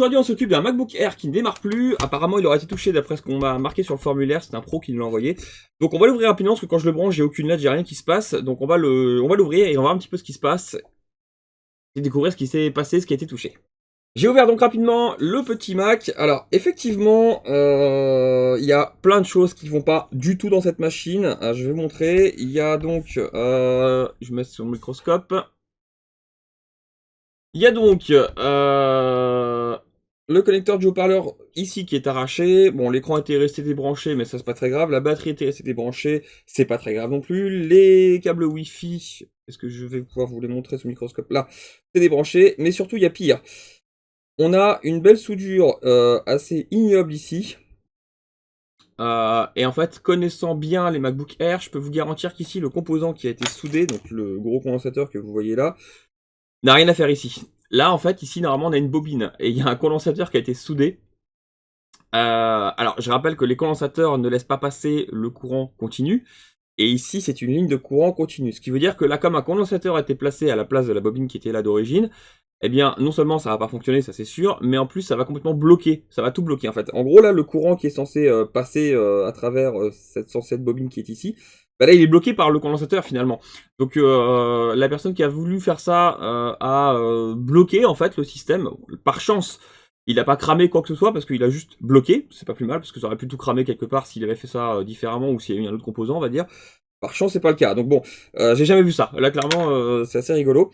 aujourd'hui on s'occupe d'un MacBook Air qui ne démarre plus. Apparemment il aurait été touché d'après ce qu'on m'a marqué sur le formulaire, c'est un pro qui nous l'a envoyé. Donc on va l'ouvrir rapidement parce que quand je le branche j'ai aucune LED, j'ai rien qui se passe. Donc on va l'ouvrir et on va voir un petit peu ce qui se passe. Et découvrir ce qui s'est passé, ce qui a été touché. J'ai ouvert donc rapidement le petit Mac. Alors effectivement, il y a plein de choses qui vont pas du tout dans cette machine. Je vais vous montrer. Il y a donc, je mets sur le microscope. Il y a donc le connecteur du haut-parleur ici qui est arraché. Bon, l'écran était resté débranché, mais ça c'est pas très grave. La batterie était restée débranchée, c'est pas très grave non plus. Les câbles Wi-Fi, est-ce que je vais pouvoir vous les montrer sous le microscope là? C'est débranché, mais surtout il y a pire. On a une belle soudure assez ignoble ici. Et en fait, connaissant bien les MacBook Air, je peux vous garantir qu'ici, le composant qui a été soudé, donc le gros condensateur que vous voyez là, n'a rien à faire ici. Là, en fait, ici, normalement, on a une bobine, et il y a un condensateur qui a été soudé. Alors, je rappelle que les condensateurs ne laissent pas passer le courant continu, et ici, c'est une ligne de courant continu. Ce qui veut dire que là, comme un condensateur a été placé à la place de la bobine qui était là d'origine, eh bien, non seulement ça va pas fonctionner, ça c'est sûr, mais en plus ça va complètement bloquer, ça va tout bloquer en fait. En gros là, le courant qui est censé passer à travers cette censée bobine qui est ici, bah là il est bloqué par le condensateur finalement. Donc la personne qui a voulu faire ça a bloqué en fait le système. Par chance, il n'a pas cramé quoi que ce soit parce qu'il a juste bloqué, c'est pas plus mal parce que ça aurait pu tout cramer quelque part s'il avait fait ça différemment ou s'il y a eu un autre composant on va dire. Par chance c'est pas le cas, donc bon, j'ai jamais vu ça. Là clairement c'est assez rigolo.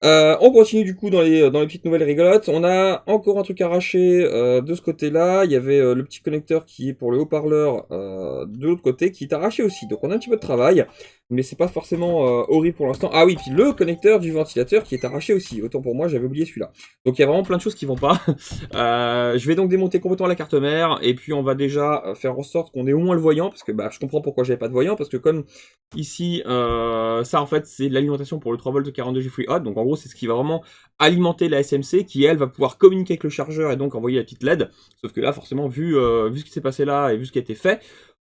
On continue du coup dans les petites nouvelles rigolotes. On a encore un truc arraché de ce côté-là. Il y avait le petit connecteur qui est pour le haut-parleur de l'autre côté qui est arraché aussi. Donc on a un petit peu de travail, mais c'est pas forcément horrible pour l'instant. Ah oui, puis le connecteur du ventilateur qui est arraché aussi. Autant pour moi, j'avais oublié celui-là. Donc il y a vraiment plein de choses qui vont pas. Je vais donc démonter complètement la carte mère et puis on va déjà faire en sorte qu'on ait au moins le voyant parce que bah je comprends pourquoi j'avais pas de voyant parce que comme ici ça en fait c'est l'alimentation pour le 3 volts 42G FreeHot. Donc en gros c'est ce qui va vraiment alimenter la SMC qui elle va pouvoir communiquer avec le chargeur et donc envoyer la petite LED. Sauf que là forcément vu ce qui s'est passé là et vu ce qui a été fait,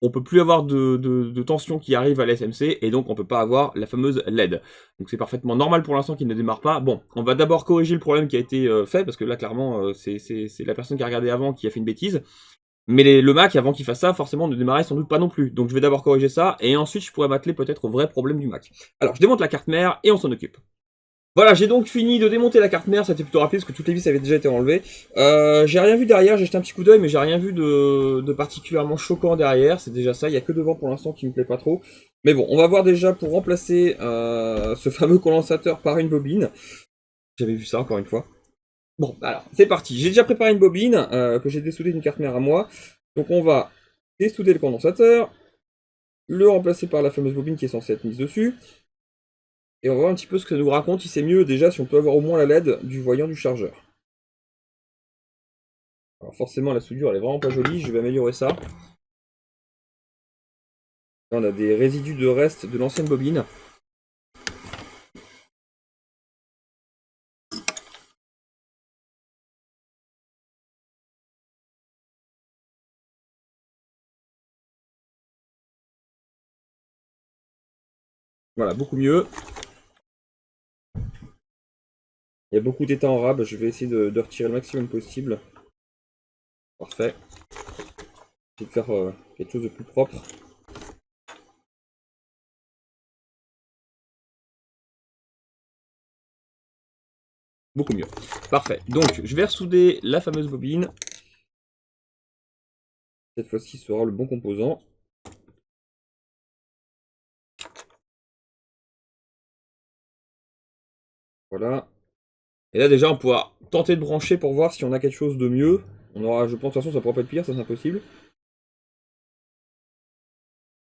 on peut plus avoir de tension qui arrive à la SMC et donc on peut pas avoir la fameuse LED. Donc c'est parfaitement normal pour l'instant qu'il ne démarre pas. Bon, on va d'abord corriger le problème qui a été fait parce que là clairement c'est la personne qui a regardé avant qui a fait une bêtise. Mais le Mac, avant qu'il fasse ça, forcément, ne démarrait sans doute pas non plus. Donc je vais d'abord corriger ça, et ensuite je pourrais m'atteler peut-être au vrai problème du Mac. Alors je démonte la carte mère, et on s'en occupe. Voilà, j'ai donc fini de démonter la carte mère, c'était plutôt rapide, parce que toutes les vis avaient déjà été enlevées. J'ai rien vu derrière, j'ai jeté un petit coup d'œil, mais j'ai rien vu de particulièrement choquant derrière, c'est déjà ça, il y a que devant pour l'instant qui me plaît pas trop. Mais bon, on va voir déjà pour remplacer ce fameux condensateur par une bobine. J'avais vu ça encore une fois. Bon, alors, c'est parti. J'ai déjà préparé une bobine que j'ai dessoudée d'une carte mère à moi. Donc on va dessouder le condensateur, le remplacer par la fameuse bobine qui est censée être mise dessus. Et on va voir un petit peu ce que ça nous raconte, si c'est mieux déjà, si on peut avoir au moins la LED du voyant du chargeur. Alors forcément la soudure elle est vraiment pas jolie, je vais améliorer ça. Là on a des résidus de reste de l'ancienne bobine. Voilà, beaucoup mieux. Il y a beaucoup d'état en rab, je vais essayer de retirer le maximum possible. Parfait. Essayer de faire quelque chose de plus propre. Beaucoup mieux. Parfait. Donc, je vais ressouder la fameuse bobine. Cette fois-ci, ce sera le bon composant. Voilà. Et là, déjà, on pourra tenter de brancher pour voir si on a quelque chose de mieux. On aura, je pense, de toute façon, ça pourra pas être pire, ça c'est impossible.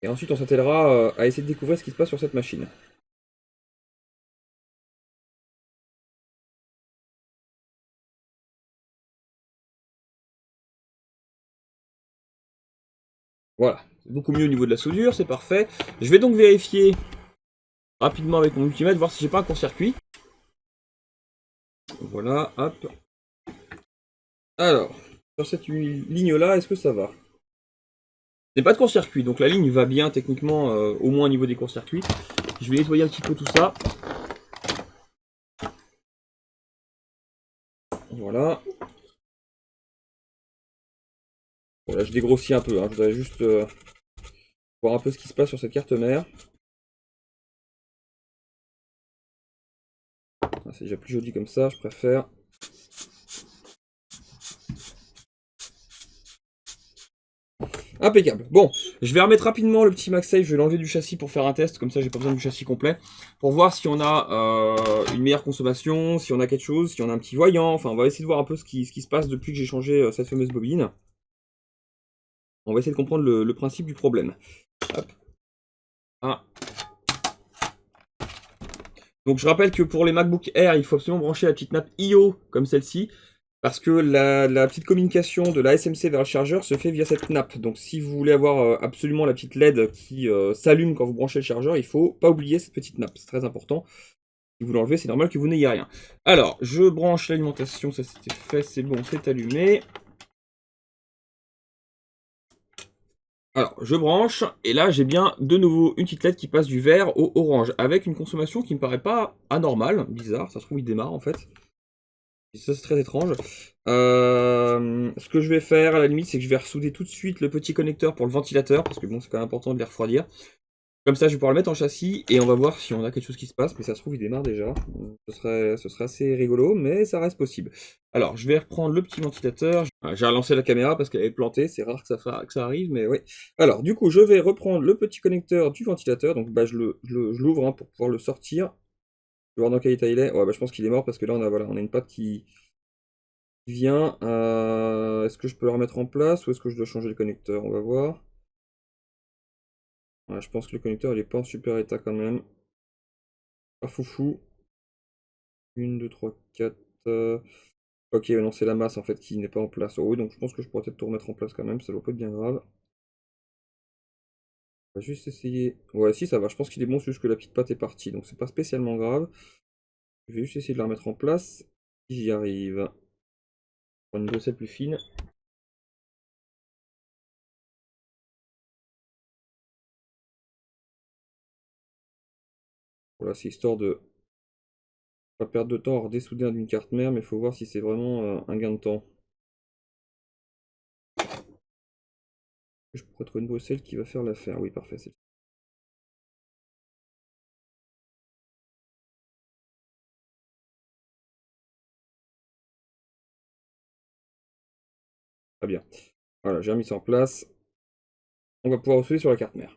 Et ensuite, on s'attellera à essayer de découvrir ce qui se passe sur cette machine. Voilà, c'est beaucoup mieux au niveau de la soudure, c'est parfait. Je vais donc vérifier rapidement avec mon multimètre, voir si j'ai pas un court-circuit. Voilà, hop. Alors, sur cette ligne-là, est-ce que ça va? C'est pas de court-circuit, donc la ligne va bien techniquement, au moins au niveau des courts-circuits. Je vais nettoyer un petit peu tout ça. Voilà. Bon, là, je dégrossis un peu, hein. Je voudrais juste voir un peu ce qui se passe sur cette carte mère. Ah, c'est déjà plus joli comme ça, je préfère. Impeccable. Bon, je vais remettre rapidement le petit MagSafe, je vais l'enlever du châssis pour faire un test, comme ça j'ai pas besoin du châssis complet, pour voir si on a une meilleure consommation, si on a quelque chose, si on a un petit voyant, enfin on va essayer de voir un peu ce qui se passe depuis que j'ai changé cette fameuse bobine. On va essayer de comprendre le principe du problème. Hop. Ah. Donc je rappelle que pour les MacBook Air, il faut absolument brancher la petite nappe I/O comme celle-ci, parce que la petite communication de la SMC vers le chargeur se fait via cette nappe. Donc si vous voulez avoir absolument la petite LED qui s'allume quand vous branchez le chargeur, il faut pas oublier cette petite nappe, c'est très important. Si vous l'enlevez, c'est normal que vous n'ayez rien. Alors, je branche l'alimentation, ça c'était fait, c'est bon, c'est allumé. Alors, je branche, et là j'ai bien de nouveau une petite LED qui passe du vert au orange, avec une consommation qui me paraît pas anormale, bizarre, ça se trouve il démarre en fait. Et ça c'est très étrange. Ce que je vais faire à la limite, c'est que je vais ressouder tout de suite le petit connecteur pour le ventilateur, parce que bon, c'est quand même important de les refroidir. Comme ça, je vais pouvoir le mettre en châssis et on va voir si on a quelque chose qui se passe. Mais ça se trouve, il démarre déjà. Ce serait assez rigolo, mais ça reste possible. Alors, je vais reprendre le petit ventilateur. J'ai relancé la caméra parce qu'elle est plantée. C'est rare que ça arrive, mais oui. Alors, du coup, je vais reprendre le petit connecteur du ventilateur. Donc, bah, je l'ouvre hein, pour pouvoir le sortir. Je vais voir dans quel état il est. Ouais, bah, je pense qu'il est mort parce que là, voilà, on a une patte qui vient. Est-ce que je peux le remettre en place ou est-ce que je dois changer le connecteur? On va voir. Ouais, je pense que le connecteur, il est pas en super état quand même. Pas foufou. 1, 2, 3, 4. Ok, non, c'est la masse en fait qui n'est pas en place. Oh, oui, donc je pense que je pourrais peut-être tout remettre en place quand même, ça doit pas être bien grave. On va juste essayer. Ouais, si, ça va, je pense qu'il est bon, c'est juste que la petite pâte est partie, donc c'est pas spécialement grave. Je vais juste essayer de la remettre en place. Si j'y arrive. Prendre une brossette plus fine. Voilà, c'est histoire de pas perdre de temps à redessouder d'une carte mère, mais il faut voir si c'est vraiment un gain de temps. Je pourrais trouver une brossette qui va faire l'affaire. Oui, parfait, c'est très bien. Voilà, j'ai remis ça en place. On va pouvoir ressouder sur la carte mère.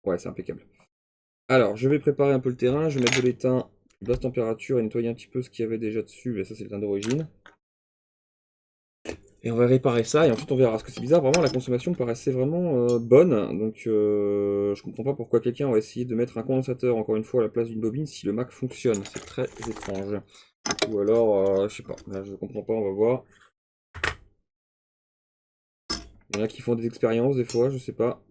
Ouais, c'est impeccable. Alors, je vais préparer un peu le terrain, je vais mettre de l'étain basse température et nettoyer un petit peu ce qu'il y avait déjà dessus, mais ça c'est l'étain d'origine. Et on va réparer ça et ensuite on verra. Parce que c'est bizarre, vraiment la consommation paraissait vraiment bonne, donc je comprends pas pourquoi quelqu'un aurait essayé de mettre un condensateur encore une fois à la place d'une bobine si le Mac fonctionne, c'est très étrange. Ou alors, je sais pas, là je comprends pas, on va voir. Il y en a qui font des expériences des fois, je sais pas.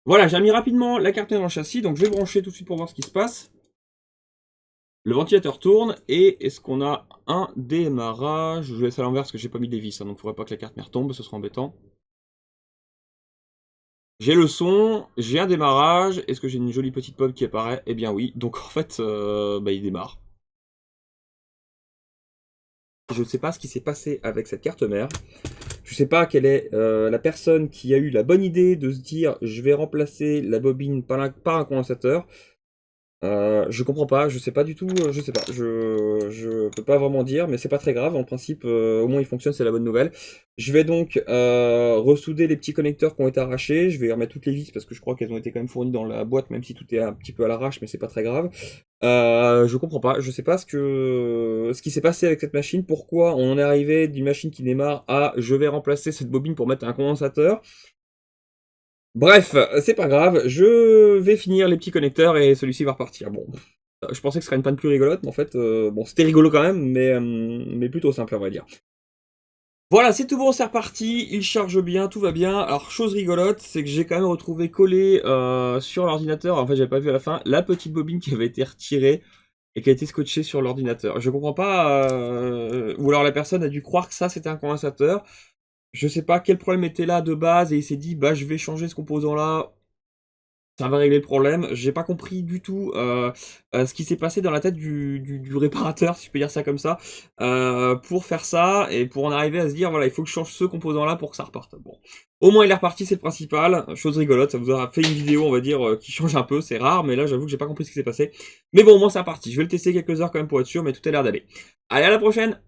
Voilà, j'ai mis rapidement la carte mère dans le châssis, donc je vais brancher tout de suite pour voir ce qui se passe. Le ventilateur tourne et est-ce qu'on a un démarrage? Je laisse à l'envers parce que j'ai pas mis des vis, hein, donc il faudrait pas que la carte mère tombe, ce sera embêtant. J'ai le son, j'ai un démarrage, est-ce que j'ai une jolie petite pop qui apparaît? Eh bien oui, donc en fait, bah, il démarre. Je ne sais pas ce qui s'est passé avec cette carte mère. Je ne sais pas quelle est la personne qui a eu la bonne idée de se dire je vais remplacer la bobine par un condensateur. Je comprends pas, je sais pas du tout, je sais pas, je peux pas vraiment dire, mais c'est pas très grave, en principe, au moins il fonctionne, c'est la bonne nouvelle. Je vais donc ressouder les petits connecteurs qui ont été arrachés, je vais remettre toutes les vis parce que je crois qu'elles ont été quand même fournies dans la boîte, même si tout est un petit peu à l'arrache, mais c'est pas très grave. Je comprends pas, je sais pas ce qui s'est passé avec cette machine, pourquoi on en est arrivé d'une machine qui démarre à je vais remplacer cette bobine pour mettre un condensateur. Bref, c'est pas grave, je vais finir les petits connecteurs et celui-ci va repartir. Bon, je pensais que ce serait une panne plus rigolote, mais en fait, bon, c'était rigolo quand même, mais plutôt simple, on va dire. Voilà, c'est tout bon, c'est reparti, il charge bien, tout va bien. Alors, chose rigolote, c'est que j'ai quand même retrouvé collé sur l'ordinateur, en fait j'avais pas vu à la fin, la petite bobine qui avait été retirée et qui a été scotchée sur l'ordinateur. Je comprends pas, ou alors la personne a dû croire que ça c'était un condensateur. Je sais pas quel problème était là de base et il s'est dit bah je vais changer ce composant là, ça va régler le problème. J'ai pas compris du tout ce qui s'est passé dans la tête du réparateur, si je peux dire ça comme ça, pour faire ça et pour en arriver à se dire voilà il faut que je change ce composant là pour que ça reparte. Bon, au moins il est reparti, c'est le principal. Chose rigolote, ça vous aura fait une vidéo on va dire qui change un peu, c'est rare, mais là j'avoue que j'ai pas compris ce qui s'est passé. Mais bon au moins c'est reparti. Je vais le tester quelques heures quand même pour être sûr, mais tout a l'air d'aller. Allez à la prochaine.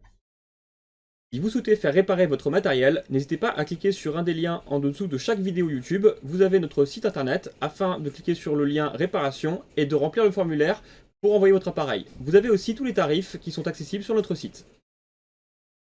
Si vous souhaitez faire réparer votre matériel, n'hésitez pas à cliquer sur un des liens en dessous de chaque vidéo YouTube. Vous avez notre site internet afin de cliquer sur le lien réparation et de remplir le formulaire pour envoyer votre appareil. Vous avez aussi tous les tarifs qui sont accessibles sur notre site.